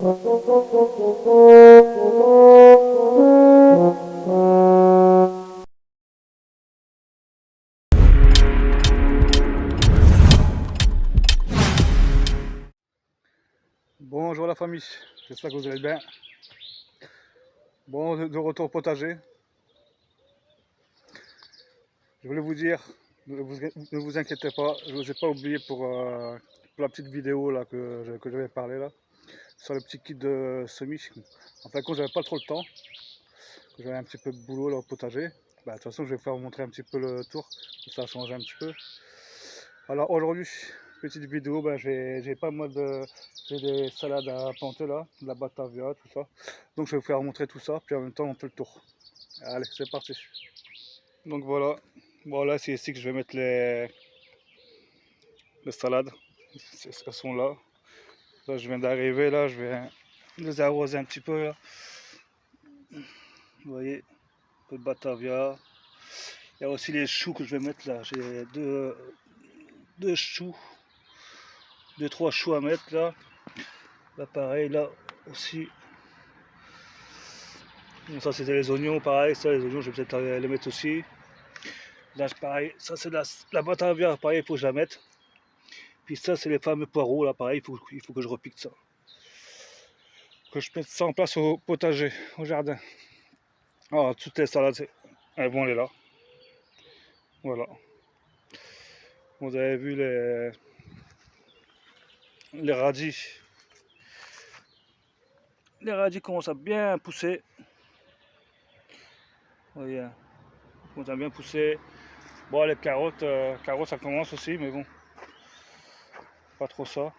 Bonjour la famille, j'espère que vous allez bien. Bon, de retour au potager. Je voulais vous dire, ne vous inquiétez pas, je ne vous ai pas oublié pour la petite vidéo là, que j'avais parlé là, sur le petit kit de semis. En fin de compte, j'avais pas trop le temps, j'avais un petit peu de boulot là au potager. Bah, de toute façon, je vais vous faire montrer un petit peu le tour, ça a changé un petit peu. Alors aujourd'hui, petite vidéo, j'ai pas mal de. J'ai des salades à planter là, de la batavia, tout ça. Donc je vais vous faire montrer tout ça, puis en même temps on fait le tour. Allez, c'est parti. Donc voilà, bon là c'est ici que je vais mettre les salades. Elles sont là. Là je viens d'arriver, là je vais les arroser un petit peu là. Vous voyez, un peu de batavia. Il y a aussi les choux que je vais mettre là. J'ai deux choux, deux trois choux à mettre là. Là pareil, là aussi. Bon, ça c'était les oignons, pareil, ça les oignons je vais peut-être les mettre aussi. Là pareil, ça c'est la batavia, pareil il faut que je la mette. Puis ça c'est les fameux poireaux là, pareil il faut que je repique ça. Que je mette ça en place au potager, au jardin. Alors toutes les salades, elles vont aller là. Voilà. Vous avez vu les radis. Les radis commencent à bien pousser. Vous voyez, ils commencent à bien pousser. Bon les carottes ça commence aussi, mais bon. Pas trop ça.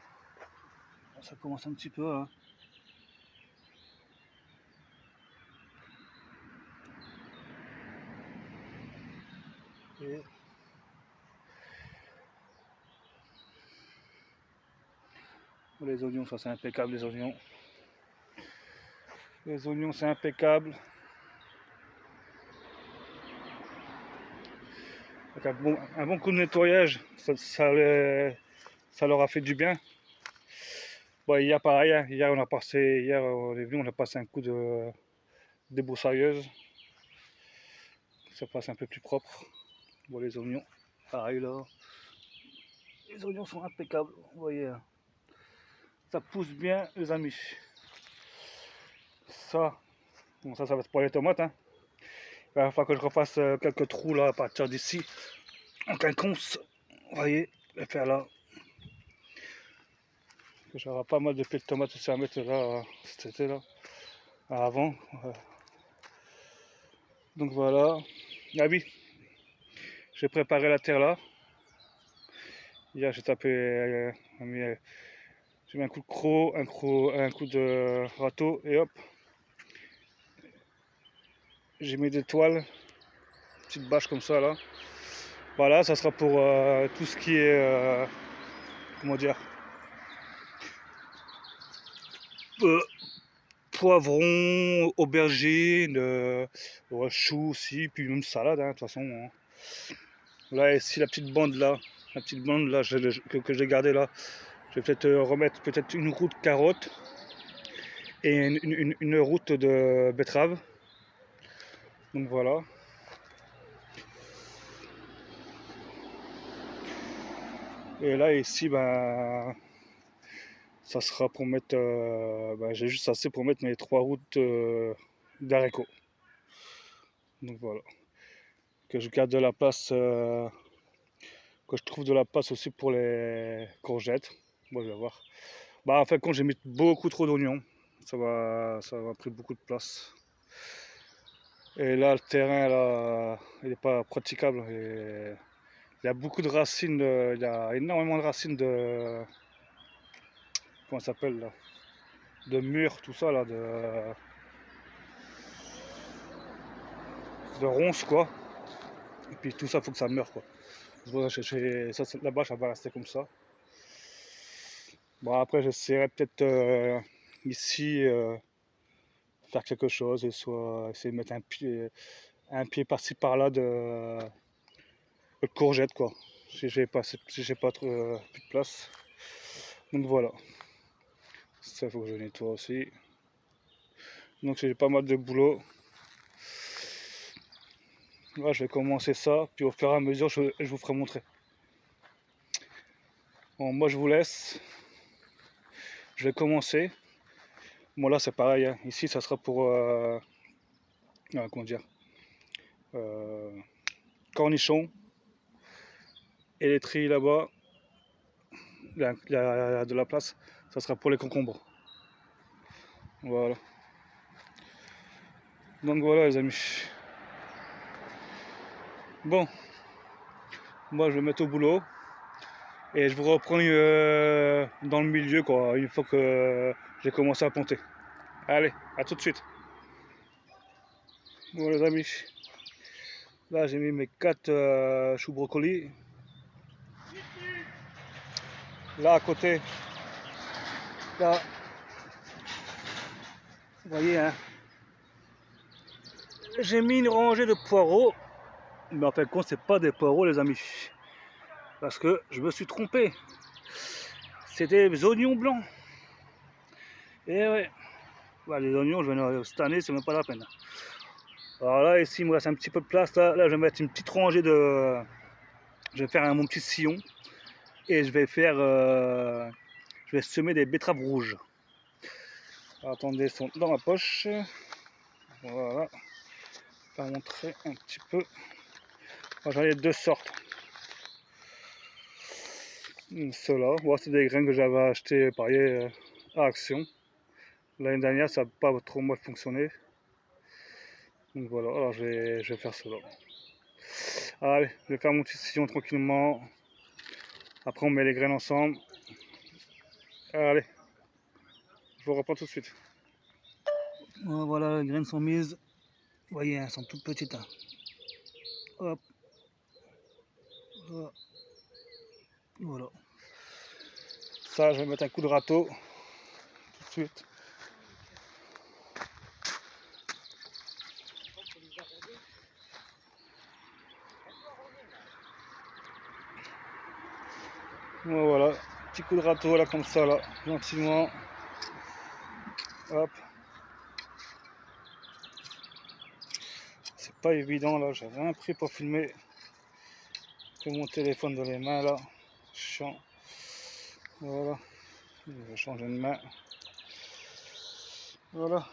Ça commence un petit peu. Hein. Et les oignons, ça c'est impeccable les oignons. Les oignons c'est impeccable. Avec un bon coup de nettoyage, ça leur a fait du bien. Bon, hier pareil, hein, hier on est venu, on a passé un coup de débroussailleuse. Ça passe un peu plus propre. Bon les oignons, pareil là. Les oignons sont impeccables, vous voyez. Hein. Ça pousse bien les amis. Ça, bon ça va être pour les tomates. Hein. Il va falloir que je refasse quelques trous là à partir d'ici. En quinconce, vous voyez, je vais faire là. J'aurai pas mal de pieds de tomates aussi à mettre là cet été là. Avant. Donc voilà. Ah oui, j'ai préparé la terre là. Hier j'ai tapé, j'ai mis un coup de croc, un coup de râteau et hop. J'ai mis des toiles, petite bâche comme ça là. Voilà, ça sera pour tout ce qui est, comment dire, euh, poivron, aubergine, choux aussi, puis même salade, hein, de toute façon. Hein. Là, ici, la petite bande là que j'ai gardée là, je vais peut-être remettre peut-être une roue de carotte et une route de betterave. Donc voilà. Et là, ici, ben, ça sera pour mettre, ben, j'ai juste assez pour mettre mes trois routes d'haricots. Donc voilà. Que je garde de la place, que je trouve de la place aussi pour les courgettes. Bon, je vais voir. Bah, en fin de compte, j'ai mis beaucoup trop d'oignons. Ça va pris beaucoup de place. Et là, le terrain, là, il n'est pas praticable. Et il y a beaucoup de racines, il y a énormément de racines de, comment ça s'appelle là, de mûres, tout ça là, de ronces quoi. Et puis tout ça, faut que ça meure quoi. Ça, là-bas, ça va rester comme ça. Bon, après, j'essaierai peut-être ici faire quelque chose, et soit essayer de mettre un pied par-ci par-là de courgette quoi. Si j'ai pas trop plus de place. Donc voilà. Ça, il faut que je nettoie aussi. Donc j'ai pas mal de boulot. Là, je vais commencer ça, puis au fur et à mesure, je vous ferai montrer. Bon, moi je vous laisse. Je vais commencer. Bon, là c'est pareil, hein. Ici ça sera pour comment dire, euh, cornichons. Et les trilles là-bas, de la place, ça sera pour les concombres. Voilà. Donc voilà les amis. Bon, moi je vais me mettre au boulot. Et je vous reprends dans le milieu quoi, une fois que j'ai commencé à ponter. Allez, à tout de suite. Bon les amis, là j'ai mis mes 4 choux brocolis. Là à côté, là, vous voyez hein, j'ai mis une rangée de poireaux. Mais en fin de compte c'est pas des poireaux les amis. Parce que je me suis trompé. C'est des oignons blancs. Et ouais, bah, les oignons, cette année, c'est même pas la peine. Alors là, ici, il me reste un petit peu de place. Là, je vais mettre une petite rangée de. Je vais faire mon petit sillon. Et je vais faire. Je vais semer des betteraves rouges. Alors, attendez, elles sont dans ma poche. Voilà. Je vais vous montrer un petit peu. J'en ai deux sortes. Ceux-là, c'est des graines que j'avais acheté pareil à Action. L'année dernière, ça n'a pas trop mal fonctionné. Donc voilà, alors je vais faire cela. Allez, je vais faire mon petit sillon tranquillement. Après, on met les graines ensemble. Allez, je vous reprends tout de suite. Voilà, les graines sont mises. Vous voyez, elles sont toutes petites. Hein. Hop. Voilà. Ça, je vais mettre un coup de râteau tout de suite. Voilà, petit coup de râteau là comme ça là, gentiment. Hop. C'est pas évident là, j'ai rien pris pour filmer. Que mon téléphone dans les mains là. Chiant. Voilà. Je vais changer de main. Voilà.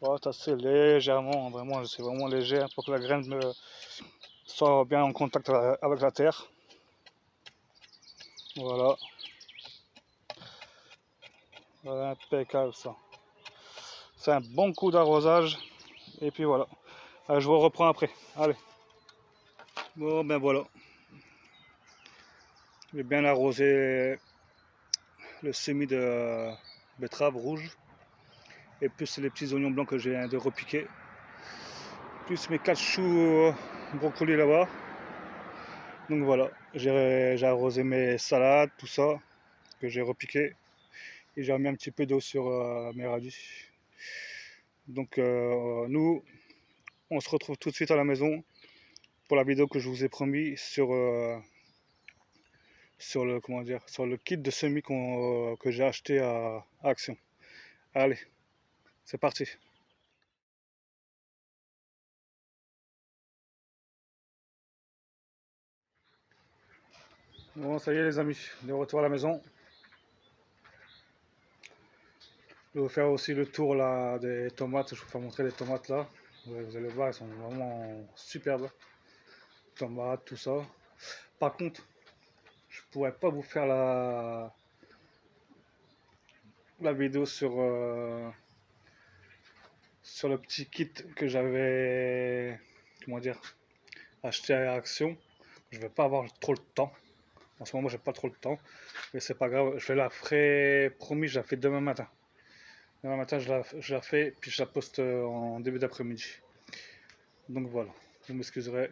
Voilà, tasser légèrement, vraiment, c'est vraiment léger pour que la graine soit bien en contact avec la terre. Voilà. Voilà, impeccable ça. C'est un bon coup d'arrosage. Et puis voilà. Allez, je vous reprends après. Allez. Bon, ben voilà. J'ai bien arrosé le semis de betterave rouge. Et plus les petits oignons blancs que j'ai viens de repiquer. Plus mes 4 choux brocolis là-bas. Donc voilà. J'ai arrosé mes salades, tout ça. Que j'ai repiqué. Et j'ai remis un petit peu d'eau sur mes radis. Donc nous, on se retrouve tout de suite à la maison pour la vidéo que je vous ai promis sur le comment dire, sur le kit de semis que j'ai acheté à Action. Allez, c'est parti. Bon, ça y est les amis, de retour à la maison. Je vais vous faire aussi le tour là des tomates. Je vais vous faire montrer les tomates là. Vous allez voir, elles sont vraiment superbes. Tomates, tout ça. Par contre, je pourrais pas vous faire la vidéo sur le petit kit que j'avais, comment dire, acheté à Action. Je vais pas avoir trop le temps. En ce moment, j'ai pas trop le temps. Mais c'est pas grave. Je la ferai, promis, je la fais demain matin. Demain matin, je la fais, puis je la poste en début d'après-midi. Donc voilà, vous m'excuserez.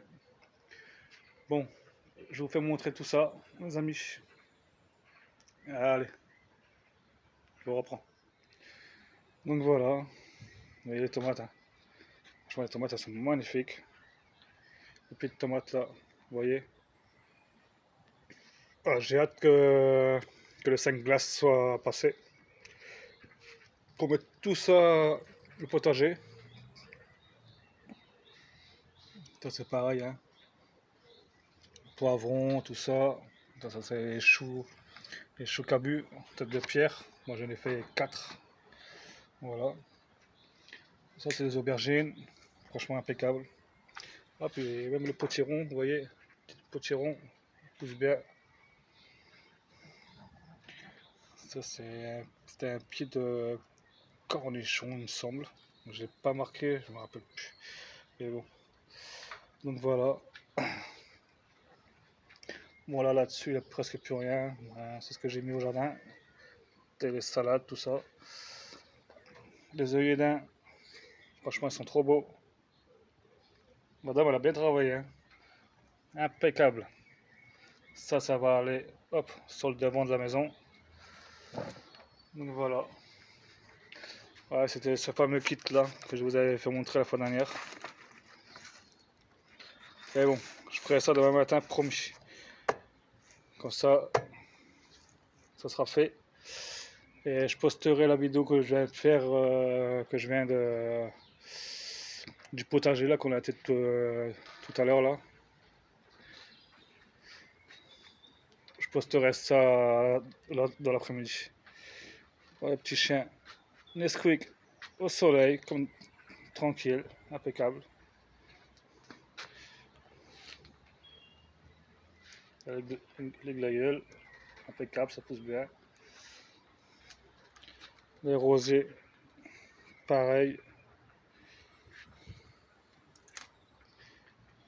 Bon, je vous fais montrer tout ça, mes amis. Allez, je vous reprends. Donc voilà, vous voyez les tomates. Hein. Franchement, les tomates, elles sont magnifiques. Les petites tomates là, vous voyez. Ah, j'ai hâte que le 5 glace soit passé. pour mettre tout ça, le potager. Ça c'est pareil, hein. Poivrons, tout ça. Ça c'est les choux cabus, tête de pierre. Moi j'en ai fait 4. Voilà. Ça c'est les aubergines, franchement impeccable. Ah puis même le potiron, vous voyez, petit potiron, pousse bien. Ça c'était un pied de cornichon il me semble. J'ai pas marqué, je me rappelle plus. Mais bon. Donc voilà. Voilà là-dessus il n'y a presque plus rien. C'est ce que j'ai mis au jardin. Les salades, tout ça. Les œillets d'un, franchement ils sont trop beaux. Madame elle a bien travaillé, hein. Impeccable. Ça va aller hop sur le devant de la maison. Donc voilà. Ouais, c'était ce fameux kit là que je vous avais fait montrer la fois dernière. Et bon, je ferai ça demain matin, promis. Comme ça sera fait. Et je posterai la vidéo que je viens de faire, du potager là qu'on a fait tout à l'heure là. Je posterai ça là, dans l'après-midi. Voilà, petit chien Nesquik au soleil, comme tranquille, impeccable. Avec les glaïeuls, impeccable, ça pousse bien. Les rosiers, pareil.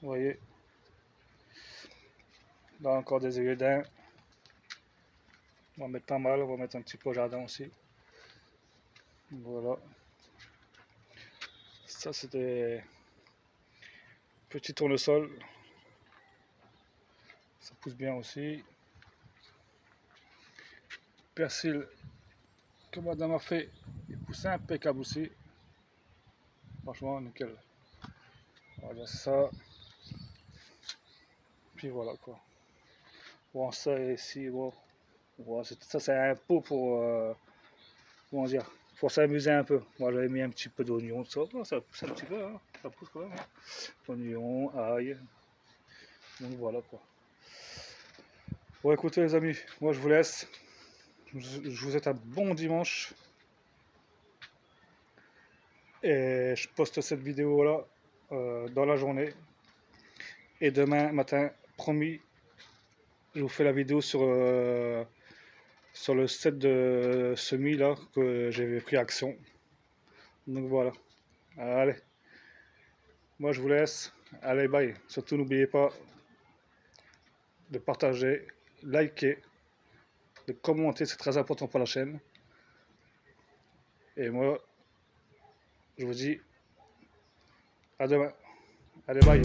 Vous voyez. Là encore des œillets d'un. On va mettre pas mal, on va mettre un petit peu au jardin aussi. Voilà. Ça c'est des petits tournesols. Ça pousse bien aussi. Persil que madame a fait, il pousse impeccable aussi. Franchement nickel. Voilà ça. Puis voilà quoi. Bon ça ici, bon. Voilà, ça c'est un pot pour comment dire, pour s'amuser un peu. Moi j'avais mis un petit peu d'oignon, ça pousse un petit peu, hein. Ça pousse quand même. Hein. Oignon, ail. Donc voilà quoi. Bon écoutez les amis, moi je vous laisse. Je vous souhaite un bon dimanche. Et je poste cette vidéo là dans la journée. Et demain matin, promis, je vous fais la vidéo sur le set de semis là que j'avais pris action. Donc voilà. Allez, moi je vous laisse. Allez, bye. Surtout n'oubliez pas de partager, liker, de commenter, c'est très important pour la chaîne. Et moi, je vous dis à demain. Allez, bye.